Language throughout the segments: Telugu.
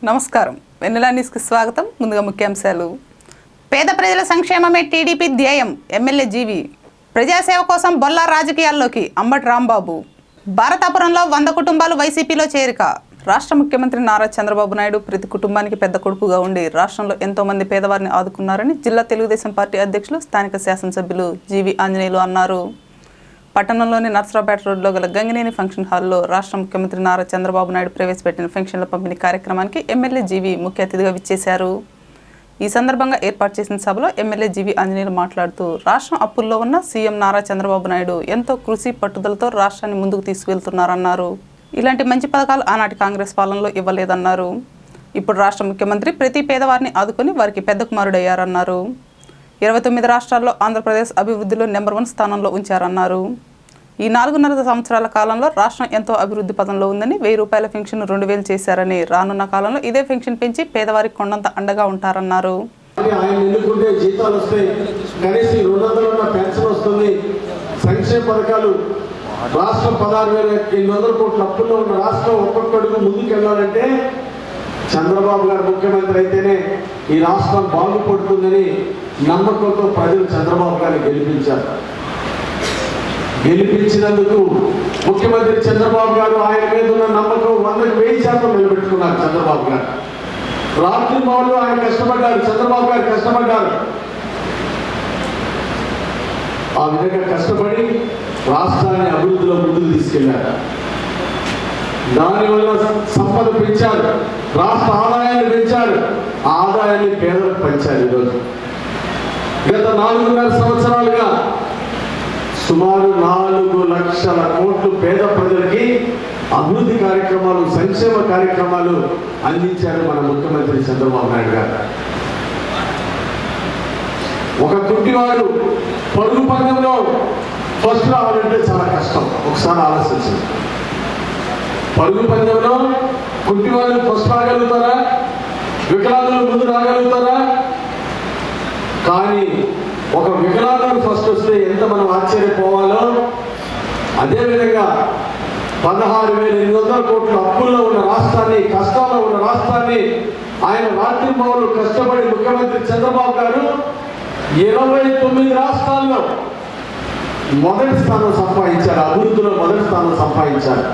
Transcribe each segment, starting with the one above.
నమస్కారం వెన్నెల న్యూస్కి స్వాగతం. ముందుగా ముఖ్యాంశాలు. పేద ప్రజల సంక్షేమమే టీడీపీ ధ్యేయం. ఎమ్మెల్యే జీవి. ప్రజాసేవ కోసం బొల్లా రాజకీయాల్లోకి అంబటి రాంబాబు. భారతాపురంలో 100 కుటుంబాలు వైసీపీలో చేరిక. రాష్ట్ర ముఖ్యమంత్రి నారా చంద్రబాబు నాయుడు ప్రతి కుటుంబానికి పెద్ద కొడుకుగా ఉండి రాష్ట్రంలో ఎంతో మంది పేదవారిని ఆదుకున్నారని జిల్లా తెలుగుదేశం పార్టీ అధ్యక్షులు స్థానిక శాసనసభ్యులు జీవి ఆంజనేయులు అన్నారు. పట్టణంలోని నర్సరావుపేట రోడ్లో గల గంగినేని ఫంక్షన్ హాల్లో రాష్ట్ర ముఖ్యమంత్రి నారా చంద్రబాబు నాయుడు ప్రవేశపెట్టిన పెన్షన్ల పంపిణీ కార్యక్రమానికి ఎమ్మెల్యే జీవి ముఖ్య అతిథిగా విచ్చేశారు. ఈ సందర్భంగా ఏర్పాటు చేసిన సభలో ఎమ్మెల్యే జీవి ఆంజనేయులు మాట్లాడుతూ రాష్ట్రం అప్పుల్లో ఉన్న సీఎం నారా చంద్రబాబు నాయుడు ఎంతో కృషి పట్టుదలతో రాష్ట్రాన్ని ముందుకు తీసుకువెళ్తున్నారన్నారు. ఇలాంటి మంచి పథకాలు ఆనాటి కాంగ్రెస్ పాలనలో ఇవ్వలేదన్నారు. ఇప్పుడు రాష్ట్ర ముఖ్యమంత్రి ప్రతి పేదవారిని ఆదుకొని వారికి పెద్ద కుమారుడయ్యారన్నారు. 29 రాష్ట్రాల్లో ఆంధ్రప్రదేశ్ అభివృద్ధిలో నెంబర్ 1 స్థానంలో ఉంచారన్నారు. ఈ 4.5 సంవత్సరాల కాలంలో రాష్ట్రం ఎంతో అభివృద్ధి పదంలో ఉందని 1000 రూపాయల పెన్షన్ 2000 చేశారని రానున్న కాలంలో ఇదే పెన్షన్ పెంచి పేదవారికి కొండంత అండగా ఉంటారన్నారు. సంక్షేమ పథకాలు రాష్ట్రం 16,800 కోట్ల అప్పుల్లో ఉన్న రాష్ట్రం ఒక్కొక్కడుగు ముందుకు వెళ్ళాలంటే చంద్రబాబు గారు ముఖ్యమంత్రి అయితేనే ఈ రాష్ట్రం బాగుపడుతుందని నమ్మకంతో ప్రజలు చంద్రబాబు గారిని గెలిపించారు. గెలిపించినందుకు ముఖ్యమంత్రి చంద్రబాబు గారు ఆయన మీద ఉన్న నమ్మకం 100% నిలబెట్టుకున్నారు. చంద్రబాబు గారు రాత్రి మామూలు ఆయన కష్టపడ్డారు. చంద్రబాబు గారు కష్టపడ్డారు. ఆ విధంగా కష్టపడి రాష్ట్రాన్ని అభివృద్ధిలో ముందుకు తీసుకెళ్లారు. దానివల్ల సంపద పెంచారు, రాష్ట్ర ఆదాయాన్ని పెంచారు, ఆదాయాన్ని పేదలకు పెంచారు. ఈరోజు గత 4.5 సంవత్సరాలుగా సుమారు 4 లక్షల కోట్లు పేద ప్రజలకి అభివృద్ధి కార్యక్రమాలు, సంక్షేమ కార్యక్రమాలు అందించారు మన ముఖ్యమంత్రి చంద్రబాబు నాయుడు గారు. ఒక కుంటివాడు పరుగు పందెంలో ఫస్ట్ రావాలంటే చాలా కష్టం. ఒకసారి ఆలోచించండి. పరుగు పందెంలో కుంటివాళ్ళు ఫస్ట్ రాగలుగుతారా? వికలాంగులు ముందు రాగలుగుతారా? కానీ ఒక వికలాంగులు ఫస్ట్ వస్తే ఎంత మనం ఆశ్చర్యపోవాలో, అదేవిధంగా 16,800 కోట్ల అప్పుల్లో ఉన్న రాష్ట్రాన్ని, కష్టాల్లో ఉన్న రాష్ట్రాన్ని ఆయన రాత్రి పౌరులు కష్టపడి ముఖ్యమంత్రి చంద్రబాబు గారు 29 రాష్ట్రాల్లో మొదటి స్థానం సంపాదించారు. అభివృద్ధిలో మొదటి స్థానం సంపాదించారు.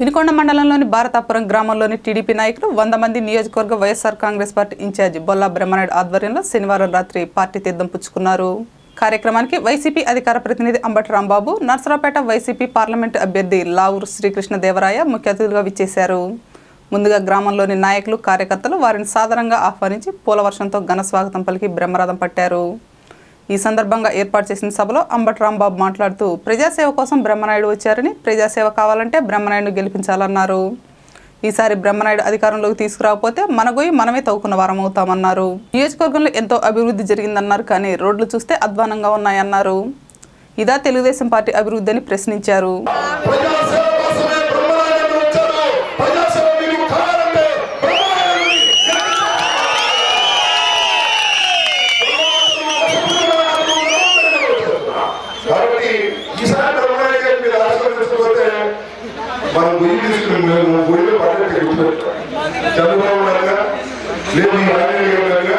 వినుకొండ మండలంలోని భారతాపురం గ్రామంలోని టీడీపీ నాయకులు 100 మంది నియోజకవర్గ వైఎస్ఆర్ కాంగ్రెస్ పార్టీ ఇన్ఛార్జి బొల్లా బ్రహ్మనాయుడు ఆధ్వర్యంలో శనివారం రాత్రి పార్టీ తీర్థం పుచ్చుకున్నారు. కార్యక్రమానికి వైసీపీ అధికార ప్రతినిధి అంబటి రాంబాబు, నర్సరావుపేట వైసీపీ పార్లమెంటు అభ్యర్థి లావూరు శ్రీకృష్ణదేవరాయ ముఖ్య అతిథులుగా విచ్చేశారు. ముందుగా గ్రామంలోని నాయకులు, కార్యకర్తలు వారిని సాదరంగా ఆహ్వానించి పూలవర్షంతో ఘన స్వాగతం పలికి బ్రహ్మరథం పట్టారు. ఈ సందర్భంగా ఏర్పాటు చేసిన సభలో అంబటి రాంబాబు మాట్లాడుతూ ప్రజాసేవ కోసం బ్రహ్మనాయుడు వచ్చారని, ప్రజాసేవ కావాలంటే బ్రహ్మనాయుడు గెలిపించాలన్నారు. ఈసారి బ్రహ్మనాయుడు అధికారంలోకి తీసుకురాకపోతే మన గొయ్యి మనమే తవ్వుకున్న వారం అవుతామన్నారు. నియోజకవర్గంలో ఎంతో అభివృద్ధి జరిగిందన్నారు, కానీ రోడ్లు చూస్తే అధ్వానంగా ఉన్నాయన్నారు. ఇదా తెలుగుదేశం పార్టీ అభివృద్ధి అని ప్రశ్నించారు. మనం గురి తీసుకున్నాము. గుడిలో పడ్డట్టు గుర్తుపెట్టాం. చంద్రబాబు నాయుడుగా లేదు రాజకీయంగా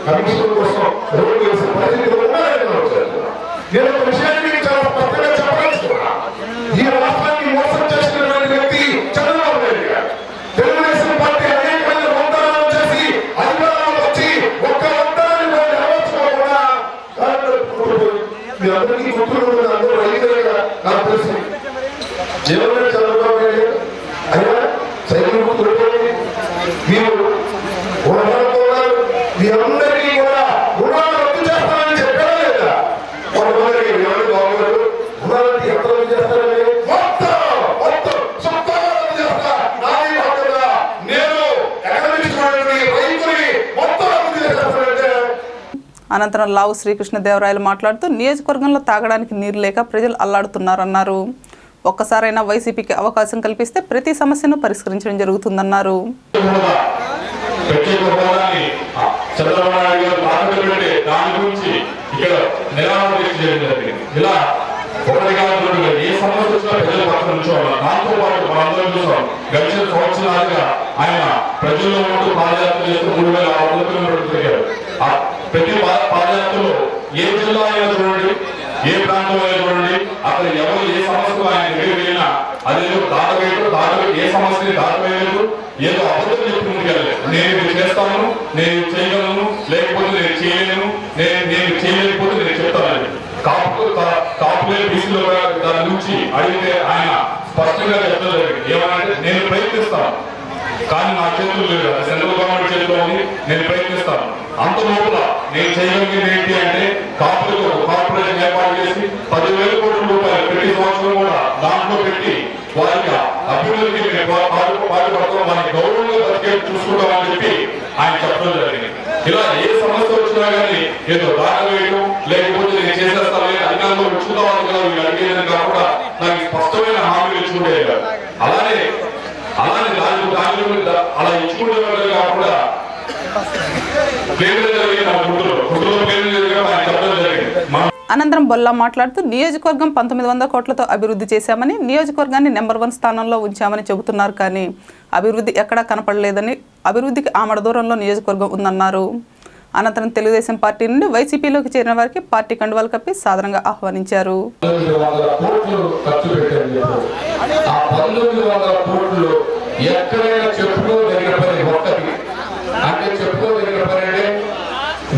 కమిషన్ కోసం రోడ్డు వేసే పరిస్థితి నేను ఒక విషయాన్ని చాలా స్పష్టంగా చెప్పగలుగుతున్నా. ఈ రాష్ట్రాన్ని మోసం చేసినటువంటి వ్యక్తి చంద్రబాబు నాయుడు గారు. తెలుగుదేశం పార్టీ అనేకమైన వాగ్దానాలు చేసి అధికారంలో వచ్చి ఒక్క మీ అందరికీ గుర్తులు అందరూ రైతులుగా నాకు తెలుసు. జీవన చంద్రబాబు నాయుడు అయినా సైకిల్ గుర్తు మీరు మీ అందరికీ కూడా రుణాలు రద్దు చేస్తానని చెప్పారా లేదా? కొంతమందికి ఎవరు బాగున్నారు రుణాలకి ఎంత రద్దు చేస్తారని మొత్తం సొంతంగా రద్దు చేస్తా. నాది పక్కగా నేను ఎకనామిక్స్ రైతుని మొత్తం రద్దు చేస్తానంటే. అనంతరం లావు శ్రీకృష్ణదేవరాయలు మాట్లాడుతూ నియోజకవర్గంలో తాగడానికి నీరు లేక ప్రజలు అల్లాడుతున్నారన్నారు. ఒక్కసారైనా వైసీపీకి అవకాశం కల్పిస్తే ప్రతి సమస్యను పరిష్కరించడం జరుగుతుందన్నారు. చంద్రబాబు నాయుడు గారు దాని గురించి ఇక్కడ నిరాహార దీక్ష జరిగింది. సంవత్సరాలుగా ఆయన ప్రజల్లో ఉంటూ పాదయాత్ర చేస్తూ 3,600 కిలోమీటర్లు తిరిగారు. ప్రతి పాదయాత్రలో ఏ జిల్లా అయినా చూడండి, ఏ ప్రాంతం అయినా చూడండి, అక్కడ ఎవరు ఏ సమస్యకు ఆయన దగ్గరికి వెళ్ళినా అదేదో దాటవేయడం ఏ సమస్యని దాటవేయలేదు, ఏదో అబద్ధం చెప్పి ముందుకెళ్ళలేదు. నేను ఇది చేస్తాను, నేను చేయగలను, లేకపోతే నేను చేయలేను, నేను చేయలేకపోతే నేను చెప్తాను. కాపులే బీసీలో దాని నుంచి అడిగితే ఆయన స్పష్టంగా చెప్పడం జరిగింది. ఏమనంటే నేను ప్రయత్నిస్తాను, కానీ నా చేతులు లేదు, అది సెంట్రల్ గవర్నమెంట్ చేతిలో ఉంది, నేను ప్రయత్నిస్తాను. అంత లోపల నేను చేయగలిగింది ఏంటి అంటే కాపులకు కార్పొరేషన్ ఏర్పాటు చేసి 10,000 కోట్ల రూపాయలు ప్రతి సంవత్సరం కూడా దాంట్లో పెట్టి వారికి అభివృద్ధికి పాటుపడతాం, వారికి గౌరవంగా బతికే చూసుకుంటామని చెప్పి ఆయన చెప్పడం జరిగింది. ఇలా ఏ సమస్య వచ్చినా కానీ ఏదో దాని వేయడం, లేకపోతే నేను చేసేస్తాను అధికారంలో ఉంచుకోవాలి కదా వీళ్ళు అడిగేదని కాకుండా నాకు స్పష్టమైన హామీలు ఇచ్చుకుంటే అలానే దాని అలా ఇచ్చుకునే కాకుండా అనంతరం బొల్లా మాట్లాడుతూ నియోజకవర్గం 1900 కోట్లతో అభివృద్ధి చేశామని, నియోజకవర్గాన్ని నెంబర్ 1 స్థానంలో ఉంచామని చెబుతున్నారు. కానీ అభివృద్ధి ఎక్కడా కనపడలేదని, అభివృద్ధికి ఆమడ దూరంలో నియోజకవర్గం ఉందన్నారు. అనంతరం తెలుగుదేశం పార్టీ నుండి వైసీపీలోకి చేరిన వారికి పార్టీ కండువాలు కప్పి సాదరంగా ఆహ్వానించారు. ఎక్కడైనా చెప్పుకోదగిన పని ఒక్కటి అంటే చెప్పుకోదగిన పని అంటే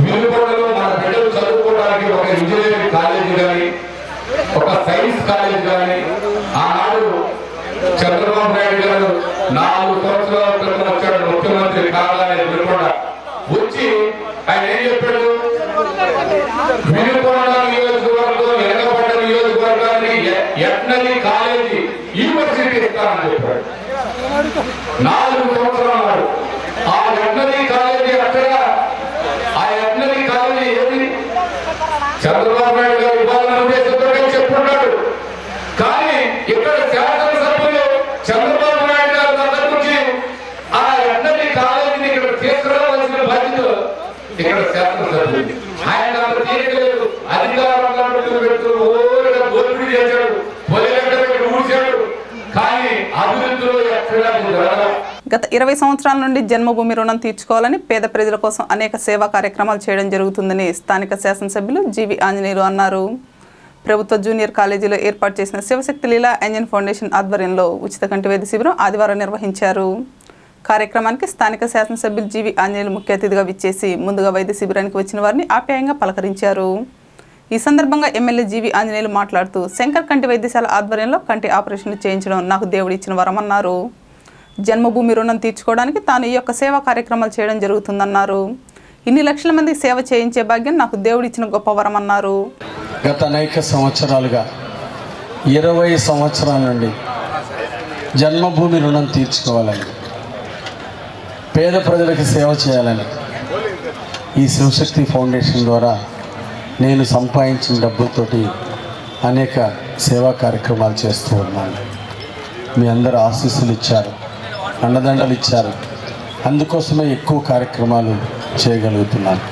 వినుకొండలో మన బిడ్డలు చదువుకోవడానికి ఒక ఇంజనీరింగ్ కాలేజీ కానీ ఒక సైన్స్ కాలేజీ కానీ ఆనాడు చంద్రబాబు నాయుడు గారు 4 సంవత్సరాల క్రితం వచ్చాడు ముఖ్యమంత్రి కావాలని వినుకొండ వచ్చి ఆయన ఏం చెప్పాడు, వినుకొండ నియోజకవర్గం వెనకబడ్డ నియోజకవర్గానికి ఎట్నరీ కాలేజీ యూనివర్సిటీ ఇస్తానని చెప్పాడు. 4 సంవత్సరాలు ఆ వెటనరీ కాలేజీ అక్కడ ఆ వెటనరీ కాలేజీ ఏది చంద్రబాబు నాయుడు గారు ఇవ్వాలని ఉద్దేశంతో చెప్పుకున్నాడు. కానీ ఇక్కడ శాసనసభ్యులు చంద్రబాబు నాయుడు గారు దగ్గర నుంచి ఆ వెటనరీ కాలేజీని ఇక్కడ తీసుకురావాల్సిన బాధ్యత ఇక్కడ శాసనసభ్యులు. ఆయన అంత తీయలేదు, అధికారంలో పెడుతూ ఓరిగా దోపిడీ చేశాడు, పొలిగడ్డ ఊడ్చాడు. కానీ అభివృద్ధిలో ఎక్కడా గత 20 సంవత్సరాల నుండి జన్మభూమి రుణం తీర్చుకోవాలని పేద ప్రజల కోసం అనేక సేవా కార్యక్రమాలు చేయడం జరుగుతుందని స్థానిక శాసనసభ్యులు జీవి ఆంజనేయులు అన్నారు. ప్రభుత్వ జూనియర్ కాలేజీలో ఏర్పాటు చేసిన శివశక్తి లీలా ఎంజన్ ఫౌండేషన్ ఆధ్వర్యంలో ఉచిత కంటి వైద్య శిబిరం ఆదివారం నిర్వహించారు. కార్యక్రమానికి స్థానిక శాసనసభ్యులు జీవి ఆంజనేయులు ముఖ్య అతిథిగా విచ్చేసి ముందుగా వైద్య శిబిరానికి వచ్చిన వారిని ఆప్యాయంగా పలకరించారు. ఈ సందర్భంగా ఎమ్మెల్యే జీవి ఆంజనేయులు మాట్లాడుతూ శంకర్ కంటి వైద్యశాల ఆధ్వర్యంలో కంటి ఆపరేషన్లు చేయించడం నాకు దేవుడు ఇచ్చిన వరమన్నారు. జన్మభూమి రుణం తీర్చుకోవడానికి తాను ఈ యొక్క సేవా కార్యక్రమాలు చేయడం జరుగుతుందన్నారు. ఇన్ని లక్షల మంది సేవ చేయించే భాగ్యం నాకు దేవుడు ఇచ్చిన గొప్ప వరమన్నారు. గత అనేక సంవత్సరాలుగా 20 సంవత్సరాల నుండి జన్మభూమి రుణం తీర్చుకోవాలని, పేద ప్రజలకు సేవ చేయాలని ఈ శివశక్తి ఫౌండేషన్ ద్వారా నేను సంపాదించిన డబ్బులతోటి అనేక సేవా కార్యక్రమాలు చేస్తూ ఉన్నాను. మీ అందరూ ఆశీస్సులు ఇచ్చారు, అండదండలు ఇచ్చారు, అందుకోసమే ఎక్కువ కార్యక్రమాలు చేయగలుగుతున్నాను.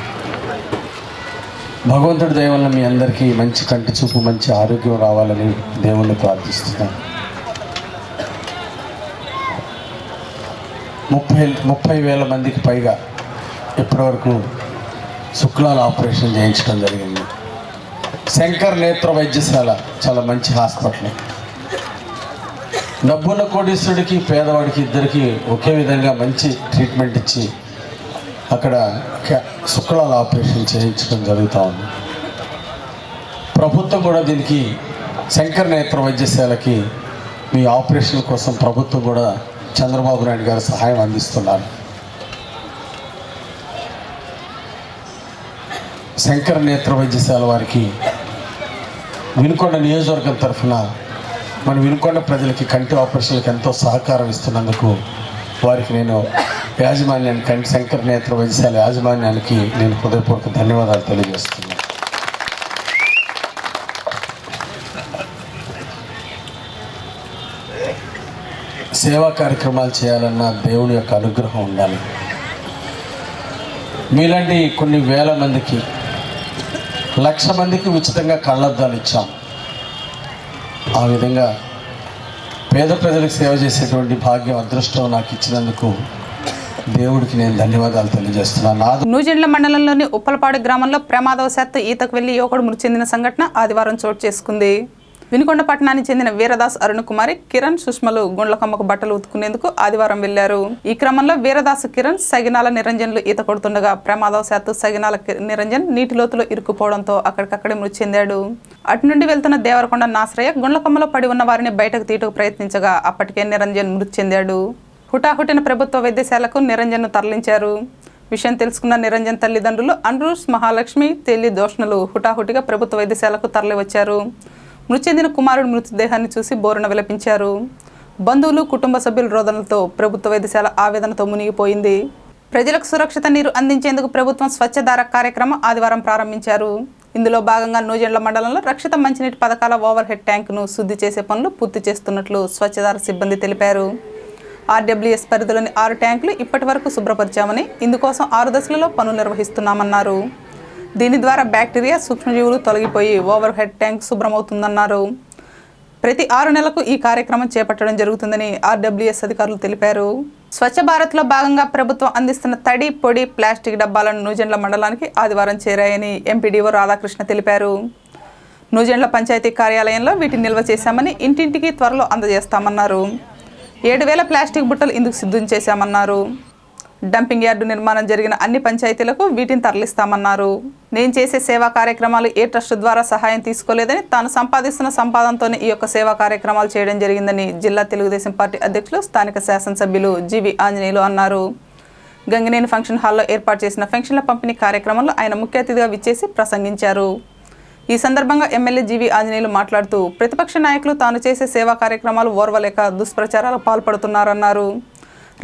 భగవంతుడి దయ వల్ల మీ అందరికీ మంచి కంటి చూపు, మంచి ఆరోగ్యం రావాలని దేవుణ్ణి ప్రార్థిస్తున్నాను. 30,000 మందికి పైగా ఇప్పటివరకు శుక్లాల ఆపరేషన్ చేయించడం జరిగింది. శంకర్ నేత్ర వైద్యశాల చాలా మంచి హాస్పిటల్. డబ్బున్న కోటీశ్వరుడికి పేదవాడికి ఇద్దరికి ఒకే విధంగా మంచి ట్రీట్మెంట్ ఇచ్చి అక్కడ శుక్లాల ఆపరేషన్ చేయించడం జరుగుతూ ఉంది. ప్రభుత్వం కూడా దీనికి శంకర్ నేత్ర వైద్యశాలకి మీ ఆపరేషన్ కోసం ప్రభుత్వం కూడా చంద్రబాబు నాయుడు గారు సహాయం అందిస్తున్నారు. శంకర్ నేత్ర వైద్యశాల వారికి వినుకొండ నియోజకవర్గం తరఫున మన వినుకొండ ప్రజలకి కంటి ఆపరేషన్లకు ఎంతో సహకారం ఇస్తున్నందుకు వారికి నేను యాజమాన్యానికి, శంకర్ నేత్ర వైద్యశాల యాజమాన్యానికి నేను హృదయపూర్వక ధన్యవాదాలు తెలియజేస్తున్నాను. సేవా కార్యక్రమాలు చేయాలన్న దేవుని యొక్క అనుగ్రహం ఉండాలి. మీలాంటి కొన్ని వేల మందికి, 1,00,000 మందికి ఉచితంగా కళ్ళద్దాలు ఇచ్చాం. ఆ విధంగా పేద ప్రజలకు సేవ చేసేటువంటి భాగ్యం, అదృష్టం నాకు ఇచ్చినందుకు దేవుడికి నేను ధన్యవాదాలు తెలియజేస్తున్నాను. నూజెండ్ల మండలంలోని ఉప్పలపాడు గ్రామంలో ప్రమాదవశాత్తు ఈతకు వెళ్లి యువకుడు మృతి చెందిన సంఘటన ఆదివారం చోటు చేసుకుంది. వినుకొండ పట్టణానికి చెందిన వీరదాస్, అరుణ్ కుమారి, కిరణ్, సుష్మలు గుండ్లకమ్మకు బట్టలు ఉతుకునేందుకు ఆదివారం వెళ్లారు. ఈ క్రమంలో వీరదాస్, కిరణ్ సగినాల నిరంజన్లు ఈత కొడుతుండగా ప్రమాదవశాత్తు సగినాల నిరంజన్ నీటి లోతులో ఇరుక్కుపోవడంతో అక్కడికక్కడే మృతి చెందాడు. అటు నుండి వెళ్తున్న దేవరకొండ నాశ్రయ గుండ్లకమ్మలో పడి ఉన్న వారిని బయటకు తీయటకు ప్రయత్నించగా అప్పటికే నిరంజన్ మృతి చెందాడు. హుటాహుటిన ప్రభుత్వ వైద్యశాలకు నిరంజన్ను తరలించారు. విషయం తెలుసుకున్న నిరంజన్ తల్లిదండ్రులు అండ్రూస్, మహాలక్ష్మి, తెల్లి దోష్ణులు హుటాహుటిగా ప్రభుత్వ వైద్యశాలకు తరలివచ్చారు. మృతి చెందిన కుమారుడి మృతదేహాన్ని చూసి బోరున విలపించారు. బంధువులు, కుటుంబ సభ్యుల రోదనలతో ప్రభుత్వ వైద్యశాల ఆవేదనతో మునిగిపోయింది. ప్రజలకు సురక్షిత నీరు అందించేందుకు ప్రభుత్వం స్వచ్ఛధార కార్యక్రమం ఆదివారం ప్రారంభించారు. ఇందులో భాగంగా నూజెండ్ల మండలంలో రక్షిత మంచినీటి పథకాల ఓవర్ హెడ్ ట్యాంకును శుద్ధి చేసే పనులు పూర్తి చేస్తున్నట్లు స్వచ్ఛధార సిబ్బంది తెలిపారు. ఆర్డబ్ల్యూఎస్ పరిధిలోని 6 ట్యాంకులు ఇప్పటి వరకు శుభ్రపరిచామని, ఇందుకోసం 6 దశలలో పనులు నిర్వహిస్తున్నామన్నారు. దీని ద్వారా బ్యాక్టీరియా, సూక్ష్మజీవులు తొలగిపోయి ఓవర్ హెడ్ ట్యాంక్ శుభ్రమవుతుందన్నారు. ప్రతి 6 నెలలకు ఈ కార్యక్రమం చేపట్టడం జరుగుతుందని ఆర్డబ్ల్యూఎస్ అధికారులు తెలిపారు. స్వచ్ఛ భారత్లో భాగంగా ప్రభుత్వం అందిస్తున్న తడి, పొడి, ప్లాస్టిక్ డబ్బాలను నూజెండ్ల మండలానికి ఆదివారం చేరాయని ఎంపీడీఓ రాధాకృష్ణ తెలిపారు. నూజెండ్ల పంచాయతీ కార్యాలయంలో వీటిని నిల్వ చేశామని, ఇంటింటికి త్వరలో అందజేస్తామన్నారు. 7,000 ప్లాస్టిక్ బుట్టలు ఇందుకు సిద్ధం చేశామన్నారు. డంపింగ్ యార్డు నిర్మాణం జరిగిన అన్ని పంచాయతీలకు వీటిని తరలిస్తామన్నారు. నేను చేసే సేవా కార్యక్రమాలు ఏ ట్రస్ట్ ద్వారా సహాయం తీసుకోలేదని, తాను సంపాదిస్తున్న సంపాదనతోనే ఈ యొక్క సేవా కార్యక్రమాలు చేయడం జరిగిందని జిల్లా తెలుగుదేశం పార్టీ అధ్యక్షులు, స్థానిక శాసనసభ్యులు జీవి ఆంజనేయులు అన్నారు. గంగినేని ఫంక్షన్ హాల్లో ఏర్పాటు చేసిన ఫంక్షన్ల పంపిణీ కార్యక్రమంలో ఆయన ముఖ్య అతిథిగా విచ్చేసి ప్రసంగించారు. ఈ సందర్భంగా ఎమ్మెల్యే జీవి ఆంజనేయులు మాట్లాడుతూ ప్రతిపక్ష నాయకులు తాను చేసే సేవా కార్యక్రమాలు ఓర్వలేక దుష్ప్రచారాలకు పాల్పడుతున్నారన్నారు.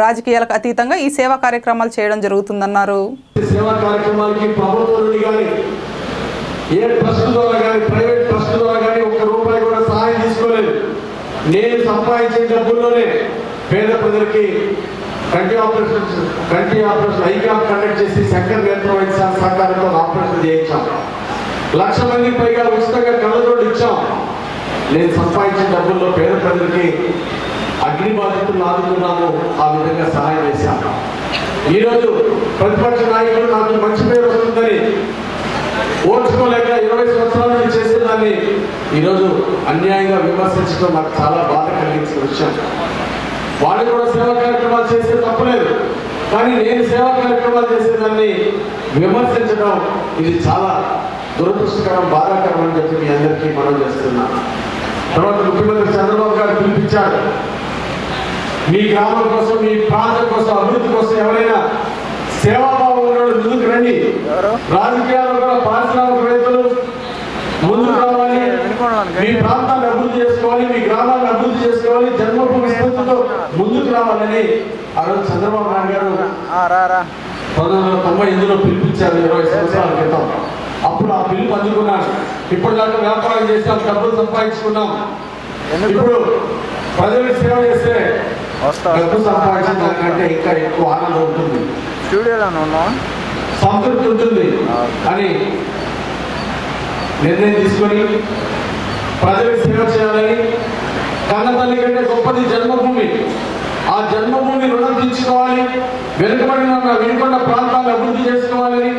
రాజకీయాలకు అతీతంగా ఈ సేవా కార్యక్రమాలు చేయడం జరుగుతుందన్నారు. సేవా కార్యక్రమాలకి ప్రభుత్వం నుండి కానీ, ఏ ట్రస్ట్ ద్వారా కానీ, ప్రైవేట్ ట్రస్ట్ ద్వారా కానీ ₹1 కూడా సహాయం తీసుకోలేదు. నేను సంపాదించే డబ్బుల్లోనే పేద ప్రజలకి కంటి ఆపరేషన్ ఐకాప్ కండక్ట్ చేసి శంకర్ నేత్ర వైద్యశాల సహకారంతో ఆపరేషన్ చేయించాం. 1,00,000 మందికి పైగా ఉచితంగా కళ్ళజోడు ఇచ్చాం. నేను సంపాదించిన డబ్బుల్లో పేద ప్రజలకి అగ్ని బాధితులు ఆదుకున్నాము, ఆ విధంగా సహాయం చేశాము. ఈరోజు ప్రతిపక్ష నాయకులు నాకు మంచి పేరు వస్తుందని ఓర్చుకోలేక 20 సంవత్సరాల నుంచి చేసేదాన్ని ఈరోజు అన్యాయంగా విమర్శించడం నాకు చాలా బాధ కలిగించిన విషయం. వాళ్ళు కూడా సేవా కార్యక్రమాలు చేస్తే తప్పలేదు, కానీ నేను సేవా కార్యక్రమాలు చేసేదాన్ని విమర్శించడం ఇది చాలా దురదృష్టకరం, బాధాకరం అని చెప్పి మీ అందరికీ మనం చేస్తున్నాను. తర్వాత ముఖ్యమంత్రి చంద్రబాబు గారు పిలిపించారు. మీ గ్రామం కోసం, మీ ప్రాంతం కోసం, అభివృద్ధి కోసం ఎవరైనా సేవాభావం ఉన్నవాళ్ళు ముందుకు రండి. రాజకీయాల్లో కూడా పారిశ్రామికవేత్తలు ముందుకు రావాలి. మీ ప్రాంతాన్ని అభివృద్ధి చేసుకోవాలి, మీ గ్రామాన్ని అభివృద్ధి చేసుకోవాలి, జన్మభూమి స్ఫూర్తితో ముందుకు రావాలని ఆ రోజు చంద్రబాబు నాయుడు గారు 1998లో పిలిపించారు, 20 సంవత్సరాల క్రితం. అప్పుడు ఆ పిలుపు అందుకున్నాను. ఇప్పుడు దాకా వ్యాపారం చేసాం, డబ్బులు సంపాదించుకున్నాం. ఇప్పుడు ప్రజలకు సేవ చేస్తే డబ్బు సంపాదించిన దానికంటే ఇంకా ఎక్కువ ఆనందం ఉంటుంది, సంతృప్తి ఉంటుంది అని నిర్ణయం తీసుకొని ప్రజలకు సేవ చేయాలని, కన్న తల్లి కంటే గొప్పది జన్మభూమి. ఆ జన్మభూమి రుణం తీర్చుకోవాలి, వెనుకబడిన నా వినుకొండ ప్రాంతాన్ని అభివృద్ధి చేసుకోవాలని,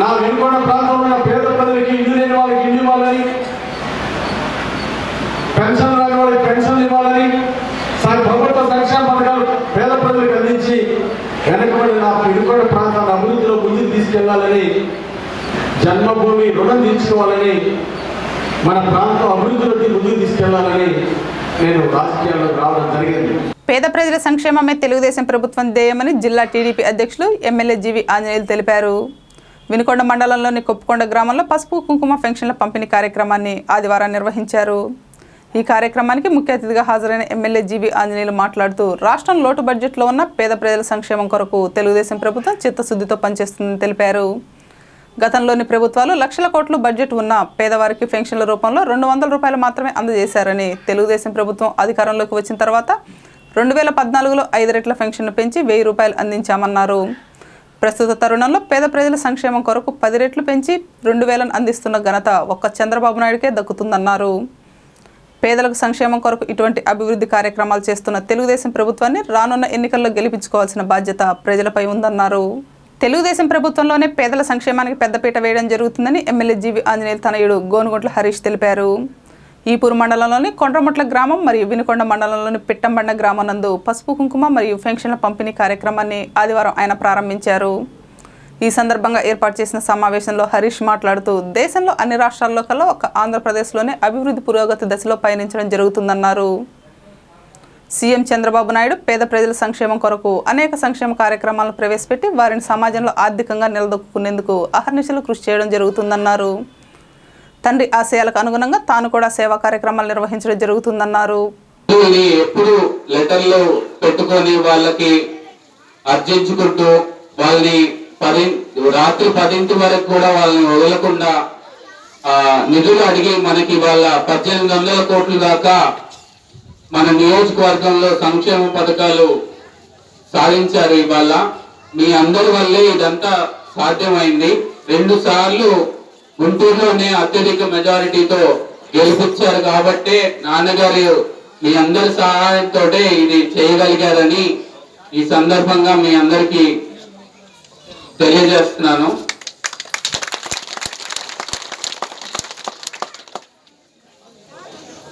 నా వినుకొండ ప్రాంతంలో ఉన్న పేద ప్రజలకి ఇల్లు లేని వాళ్ళకి ఇల్లు ఇవ్వాలని, పెన్షన్ రాని వాళ్ళకి పెన్షన్లు ఇవ్వాలని, ప్రభుత్వ సంక్షేమ పథకాలు పేద ప్రజలకు అందించి వెనుకబడిన నా వినుకొండ ప్రాంతాన్ని అభివృద్ధిలో ముందుకు తీసుకెళ్లాలని, జన్మభూమి రుణం తీర్చుకోవాలని, మన ప్రాంతం అభివృద్ధిలోకి ముందుకు తీసుకెళ్లాలని నేను రాజకీయాల్లోకి రావడం జరిగింది. పేద ప్రజల సంక్షేమమే తెలుగుదేశం ప్రభుత్వం ధ్యేయమని జిల్లా టీడీపీ అధ్యక్షులు ఎమ్మెల్యే జీవి ఆంజనేయులు తెలిపారు. వినుకొండ మండలంలోని కొప్పుకొండ గ్రామంలో పసుపు కుంకుమ ఫంక్షన్ల పంపిణీ కార్యక్రమాన్ని ఆదివారం నిర్వహించారు. ఈ కార్యక్రమానికి ముఖ్య అతిథిగా హాజరైన ఎమ్మెల్యే జీవి ఆంజనేయులు మాట్లాడుతూ రాష్ట్రం లోటు బడ్జెట్లో ఉన్న పేద ప్రజల సంక్షేమం కొరకు తెలుగుదేశం ప్రభుత్వం చిత్తశుద్ధితో పనిచేస్తుందని తెలిపారు. గతంలోని ప్రభుత్వాలు లక్షల కోట్లు బడ్జెట్ ఉన్న పేదవారికి పెన్షన్ల రూపంలో ₹200 మాత్రమే అందజేశారని, తెలుగుదేశం ప్రభుత్వం అధికారంలోకి వచ్చిన తర్వాత 2014లో 5 రెట్ల పెన్షన్ను పెంచి ₹1000 అందించామన్నారు. ప్రస్తుత తరుణంలో పేద ప్రజల సంక్షేమం కొరకు 10 రెట్లు పెంచి 2000 అందిస్తున్న ఘనత ఒక్క చంద్రబాబు నాయుడుకే దక్కుతుందన్నారు. పేదలకు సంక్షేమం కొరకు ఇటువంటి అభివృద్ధి కార్యక్రమాలు చేస్తున్న తెలుగుదేశం ప్రభుత్వాన్ని రానున్న ఎన్నికల్లో గెలిపించుకోవాల్సిన బాధ్యత ప్రజలపై ఉందన్నారు. తెలుగుదేశం ప్రభుత్వంలోనే పేదల సంక్షేమానికి పెద్దపీట వేయడం జరుగుతుందని ఎమ్మెల్యే జీవి ఆంజనేయులు తనయుడు గోనుగుంట్ల హరీష్ తెలిపారు. ఈపూరు మండలంలోని కొండ్రముట్ల గ్రామం మరియు వినుకొండ మండలంలోని పిట్టంబండ గ్రామం నందు పసుపు కుంకుమ మరియు పెన్షన్ల పంపిణీ కార్యక్రమాన్ని ఆదివారం ఆయన ప్రారంభించారు. ఈ సందర్భంగా ఏర్పాటు చేసిన సమావేశంలో హరీష్ మాట్లాడుతూ దేశంలో అన్ని రాష్ట్రాల్లో కల్లా ఒక ఆంధ్రప్రదేశ్లోనే అభివృద్ధి పురోగతి దశలో పయనించడం జరుగుతుందన్నారు. సీఎం చంద్రబాబు నాయుడు పేద ప్రజల సంక్షేమం కొరకు అనేక సంక్షేమ కార్యక్రమాలను ప్రవేశపెట్టి వారిని సమాజంలో ఆర్థికంగా నిలదొక్కునేందుకు అహర్నిశలు కృషి చేయడం జరుగుతుందన్నారు. తండ్రి ఆశయాలకు అనుగుణంగా తాను కూడా సేవా కార్యక్రమాలు నిర్వహించడం జరుగుతుందన్నారు. ఎప్పుడు లెటర్లు పెట్టుకొని వాళ్ళకి అర్జించుకుంటూ వాళ్ళని రాత్రి 10 వరకు కూడా వాళ్ళని వదలకుండా నిధులు అడిగి మనకి వాళ్ళ 1800 కోట్ల దాకా మన నియోజకవర్గంలో సంక్షేమ పథకాలు సాధించారు. ఇవాళ మీ అందరి వల్లే ఇదంతా సాధ్యమైంది. 2 సార్లు గుంటూరులోనే అత్యధిక మెజారిటీతో గెలిపించారు కాబట్టి నాన్నగారు మీ అందరి సహాయంతో ఇది చేయగలిగారని ఈ సందర్భంగా మీ అందరికీ తెలియజేస్తున్నాను.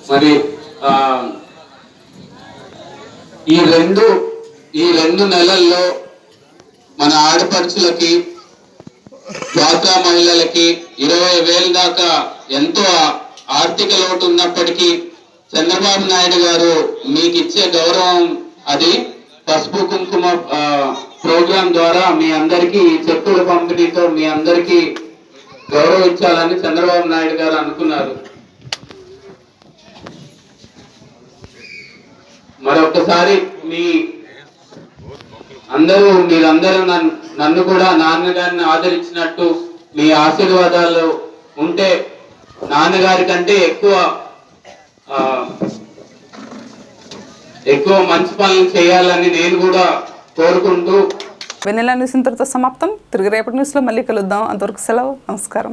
మరి ఈ రెండు నెలల్లో మన ఆడపడుచులకి డ్వాక్రా మహిళలకి 20,000 దాకా ఎంతో ఆర్థిక లోటు ఉన్నప్పటికీ చంద్రబాబు నాయుడు గారు మీకు ఇచ్చే గౌరవం అది పసుపు కుంకుమ ప్రోగ్రాం ద్వారా మీ అందరికీ చెక్కుల పంపిణీతో మీ అందరికీ గౌరవించాలని చంద్రబాబు నాయుడు గారు అనుకున్నారు. మరొకసారి మీరందరూ నన్ను కూడా నాన్నగారిని ఆదరించినట్టు మీ ఆశీర్వాదాలు ఉంటే నాన్నగారి కంటే ఎక్కువ మంచి పనులు చేయాలని నేను కూడా కోరుకుంటూ వెన్నెల న్యూస్ ఇంతటితో సమాప్తం. తిరిగి రేపటి న్యూస్లో మళ్ళీ కలుద్దాం. అంతవరకు సెలవు. నమస్కారం.